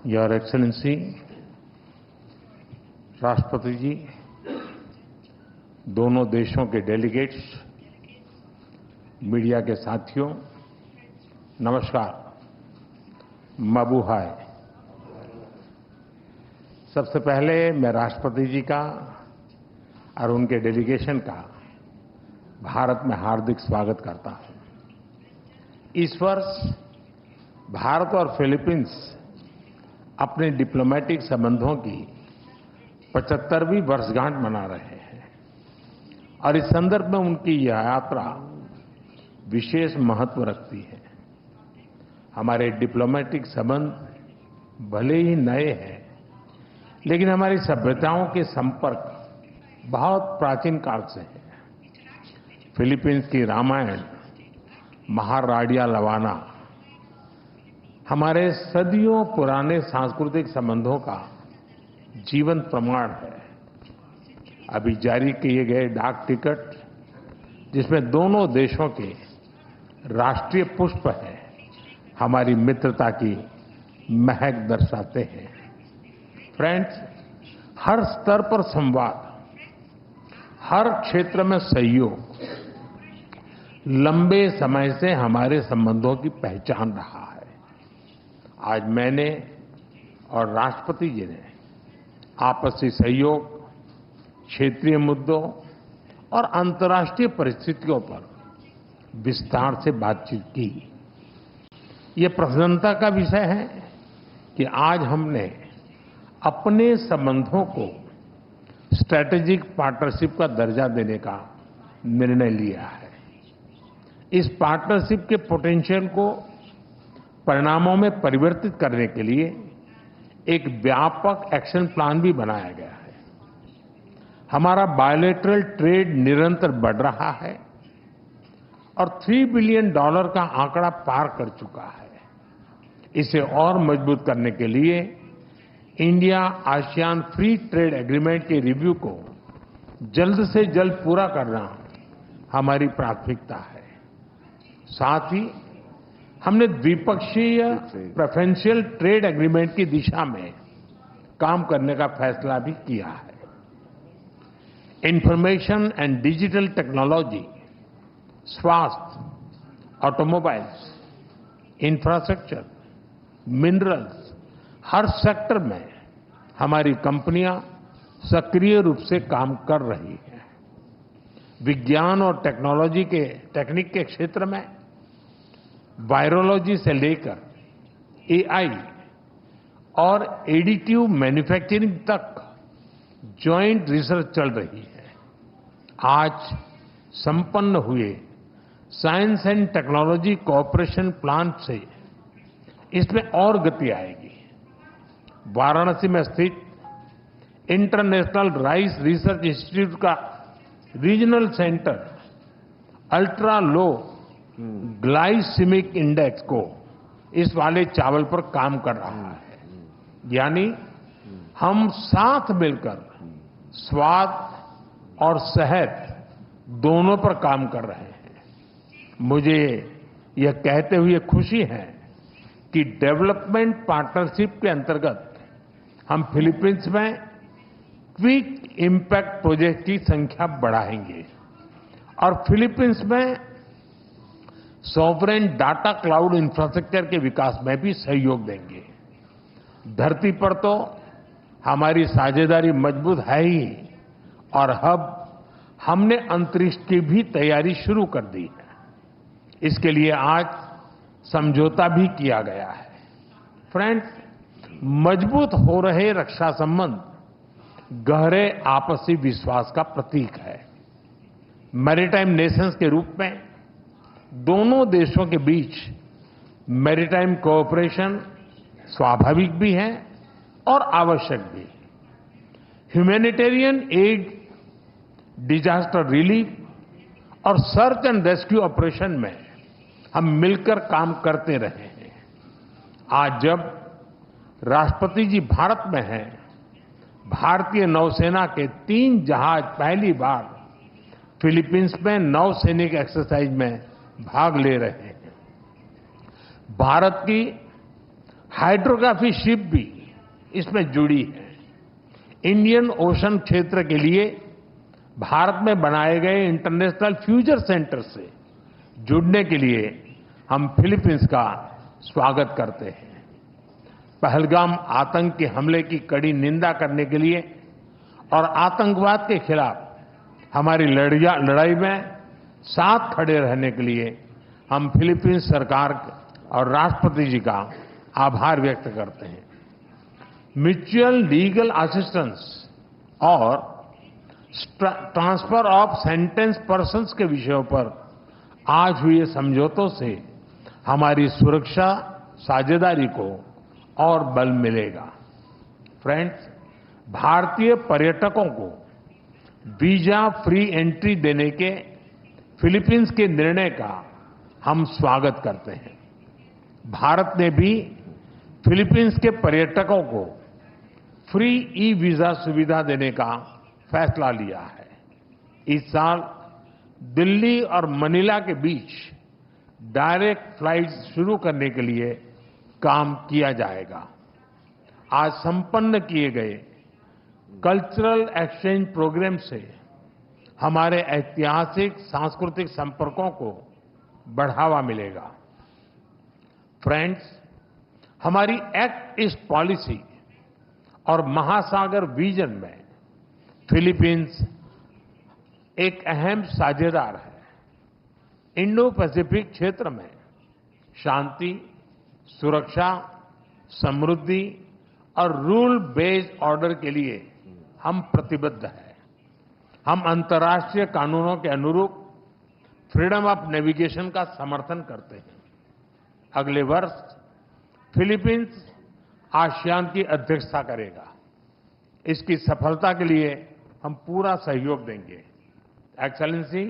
Your excellency, राष्ट्रपति जी, दोनों देशों के डेलीगेट्स, मीडिया के साथियों, नमस्कार। माबूहाय। सबसे पहले मैं राष्ट्रपति जी का और उनके डेलीगेशन का भारत में हार्दिक स्वागत करता हूं। इस वर्ष भारत और फिलीपींस अपने डिप्लोमेटिक संबंधों की 75वीं वर्षगांठ मना रहे हैं और इस संदर्भ में उनकी यह यात्रा विशेष महत्व रखती है। हमारे डिप्लोमेटिक संबंध भले ही नए हैं, लेकिन हमारी सभ्यताओं के संपर्क बहुत प्राचीन काल से हैं। फिलीपींस की रामायण, महाराडिया लवाना हमारे सदियों पुराने सांस्कृतिक संबंधों का जीवंत प्रमाण है। अभी जारी किए गए डाक टिकट, जिसमें दोनों देशों के राष्ट्रीय पुष्प हैं, हमारी मित्रता की महक दर्शाते हैं। फ्रेंड्स, हर स्तर पर संवाद, हर क्षेत्र में सहयोग लंबे समय से हमारे संबंधों की पहचान रहा है। आज मैंने और राष्ट्रपति जी ने आपसी सहयोग, क्षेत्रीय मुद्दों और अंतर्राष्ट्रीय परिस्थितियों पर विस्तार से बातचीत की। ये प्रसन्नता का विषय है कि आज हमने अपने संबंधों को स्ट्रैटेजिक पार्टनरशिप का दर्जा देने का निर्णय लिया है। इस पार्टनरशिप के पोटेंशियल को परिणामों में परिवर्तित करने के लिए एक व्यापक एक्शन प्लान भी बनाया गया है। हमारा बायलैटरल ट्रेड निरंतर बढ़ रहा है और $3 बिलियन का आंकड़ा पार कर चुका है। इसे और मजबूत करने के लिए India ASEAN free trade agreement के रिव्यू को जल्द से जल्द पूरा करना हमारी प्राथमिकता है। साथ ही हमने द्विपक्षीय प्रेफरेंशियल ट्रेड एग्रीमेंट की दिशा में काम करने का फैसला भी किया है। इंफॉर्मेशन एंड डिजिटल टेक्नोलॉजी, स्वास्थ्य, ऑटोमोबाइल्स, इंफ्रास्ट्रक्चर, मिनरल्स, हर सेक्टर में हमारी कंपनियां सक्रिय रूप से काम कर रही हैं। विज्ञान और टेक्निक के क्षेत्र में वायरोलॉजी से लेकर एआई और एडिटिव मैन्युफैक्चरिंग तक जॉइंट रिसर्च चल रही है। आज संपन्न हुए science and technology cooperation plan से इसमें और गति आएगी। वाराणसी में स्थित इंटरनेशनल राइस रिसर्च इंस्टीट्यूट का regional centre ultra low glycemic index को इस वाले चावल पर काम कर रहा है। यानी हम साथ मिलकर स्वाद और सेहत दोनों पर काम कर रहे हैं। मुझे यह कहते हुए खुशी है कि डेवलपमेंट पार्टनरशिप के अंतर्गत हम फिलीपींस में क्विक इम्पैक्ट प्रोजेक्ट की संख्या बढ़ाएंगे और फिलीपींस में सॉवरेन डाटा क्लाउड इंफ्रास्ट्रक्चर के विकास में भी सहयोग देंगे। धरती पर तो हमारी साझेदारी मजबूत है ही, और अब हमने अंतरिक्ष की भी तैयारी शुरू कर दी है। इसके लिए आज समझौता भी किया गया है। फ्रेंड्स, मजबूत हो रहे रक्षा संबंध गहरे आपसी विश्वास का प्रतीक है। मैरीटाइम नेशंस के रूप में दोनों देशों के बीच मैरीटाइम कोऑपरेशन स्वाभाविक भी है और आवश्यक भी। ह्यूमैनिटेरियन एड, डिजास्टर रिलीफ और सर्च एंड रेस्क्यू ऑपरेशन में हम मिलकर काम करते रहे हैं। आज जब राष्ट्रपति जी भारत में हैं, भारतीय नौसेना के 3 जहाज पहली बार फिलीपींस में नौसैनिक एक्सरसाइज में भाग ले रहे हैं। भारत की हाइड्रोग्राफी शिप भी इसमें जुड़ी है। इंडियन ओशन क्षेत्र के लिए भारत में बनाए गए इंटरनेशनल फ्यूचर सेंटर से जुड़ने के लिए हम फिलीपींस का स्वागत करते हैं। पहलगाम आतंक के हमले की कड़ी निंदा करने के लिए और आतंकवाद के खिलाफ हमारी लड़ाई में साथ खड़े रहने के लिए हम फिलीपींस सरकार और राष्ट्रपति जी का आभार व्यक्त करते हैं। म्यूचुअल लीगल असिस्टेंस और ट्रांसफर ऑफ सेंटेंस पर्सन्स के विषयों पर आज हुए समझौतों से हमारी सुरक्षा साझेदारी को और बल मिलेगा। फ्रेंड्स, भारतीय पर्यटकों को वीजा फ्री एंट्री देने के फिलीपींस के निर्णय का हम स्वागत करते हैं। भारत ने भी फिलीपींस के पर्यटकों को फ्री ई वीजा सुविधा देने का फैसला लिया है। इस साल दिल्ली और मनीला के बीच डायरेक्ट फ्लाइट शुरू करने के लिए काम किया जाएगा। आज संपन्न किए गए कल्चरल एक्सचेंज प्रोग्राम से हमारे ऐतिहासिक सांस्कृतिक संपर्कों को बढ़ावा मिलेगा। फ्रेंड्स, हमारी एक्ट ईस्ट पॉलिसी और महासागर विजन में फिलीपींस एक अहम साझेदार है। इंडो पैसिफिक क्षेत्र में शांति, सुरक्षा, समृद्धि और रूल बेस्ड ऑर्डर के लिए हम प्रतिबद्ध हैं। हम अंतर्राष्ट्रीय कानूनों के अनुरूप फ्रीडम ऑफ नेविगेशन का समर्थन करते हैं। अगले वर्ष फिलीपींस आसियान की अध्यक्षता करेगा। इसकी सफलता के लिए हम पूरा सहयोग देंगे। एक्सेलेंसी,